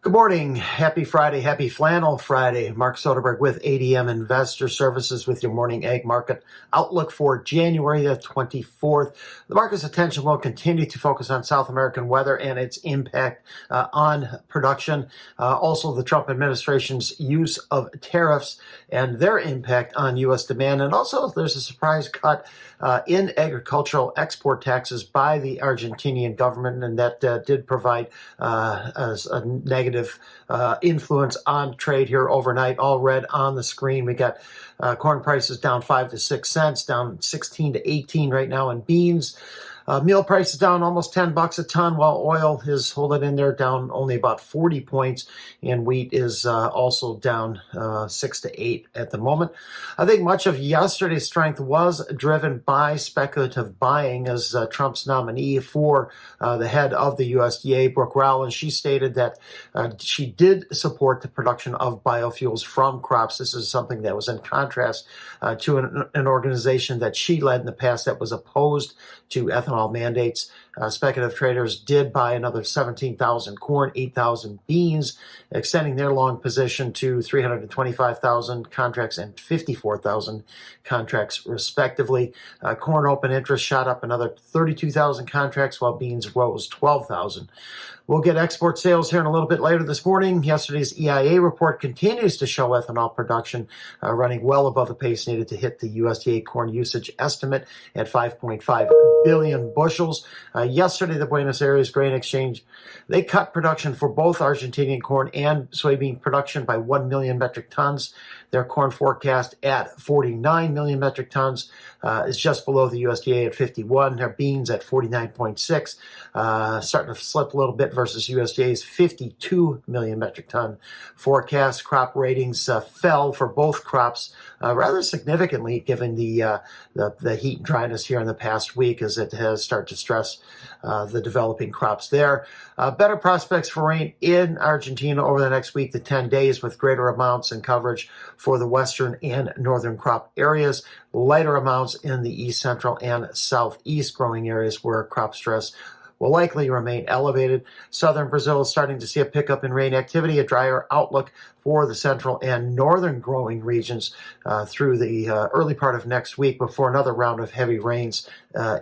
Good morning. Happy Friday. Happy Flannel Friday. Mark Soderberg with ADM Investor Services with your morning ag market outlook for January the 24th. The market's attention will continue to focus on South American weather and its impact on production. Also, the Trump administration's use of tariffs and their impact on U.S. demand. And also, there's a surprise cut in agricultural export taxes by the Argentinian government, and that did provide a negative influence on trade here overnight. All red on the screen. We got corn prices down 5 to 6 cents, down 16 to 18 right now, and beans. Meal prices down almost $10 a ton, while oil is holding in there, down only about 40 points, and wheat is also down 6 to 8 at the moment. I think much of yesterday's strength was driven by speculative buying, as Trump's nominee for the head of the USDA, Brooke Rowland, she stated that she did support the production of biofuels from crops. This is something that was in contrast to an organization that she led in the past that was opposed to ethanol mandates. Speculative traders did buy another 17,000 corn, 8,000 beans, extending their long position to 325,000 contracts and 54,000 contracts, respectively. Corn open interest shot up another 32,000 contracts, while beans rose 12,000. We'll get export sales here in a little bit later this morning. Yesterday's EIA report continues to show ethanol production running well above the pace needed to hit the USDA corn usage estimate at 5.5 billion bushels. Yesterday, the Buenos Aires Grain Exchange, they cut production for both Argentinian corn and soybean production by 1 million metric tons. Their corn forecast at 49 million metric tons is just below the USDA at 51. Their beans at 49.6, starting to slip a little bit versus USDA's 52 million metric ton forecast. Crop ratings fell for both crops rather significantly, given the heat and dryness here in the past week, as it has started to stress the developing crops there. Better prospects for rain in Argentina over the next week to 10 days, with greater amounts and coverage for the western and northern crop areas, lighter amounts in the east central and southeast growing areas where crop stress will likely remain elevated. Southern Brazil is starting to see a pickup in rain activity, a drier outlook for the central and northern growing regions through the early part of next week, before another round of heavy rains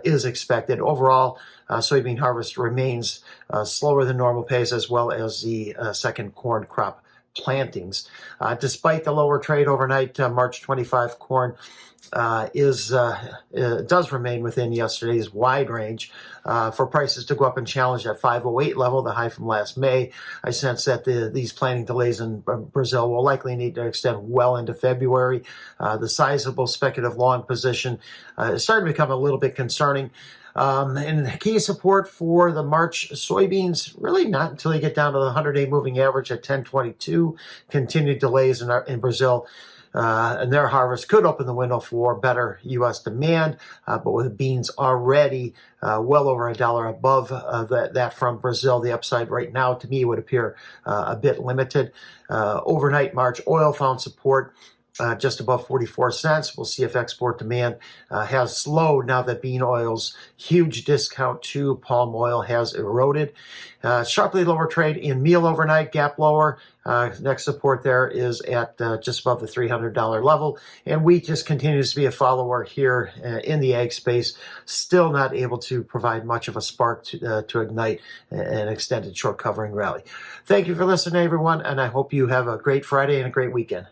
is expected. Overall, soybean harvest remains slower than normal pace, as well as the second corn crop plantings. Despite the lower trade overnight, March 25 corn does remain within yesterday's wide range for prices to go up and challenge that 508 level, the high from last May. I sense that these planting delays in Brazil will likely need to extend well into February. The sizable speculative long position is starting to become a little bit concerning. And key support for the March soybeans, really not until you get down to the 100-day moving average at 1022. Continued delays in Brazil and their harvest could open the window for better U.S. demand, but with beans already well over $1 above that from Brazil, the upside right now to me would appear a bit limited. Overnight March oil found support just above 44 cents. We'll see if export demand has slowed now that bean oil's huge discount to palm oil has eroded. Sharply lower trade in meal overnight, gap lower. Next support there is at just above the $300 level. And wheat just continues to be a follower here in the ag space, still not able to provide much of a spark to ignite an extended short covering rally. Thank you for listening, everyone, and I hope you have a great Friday and a great weekend.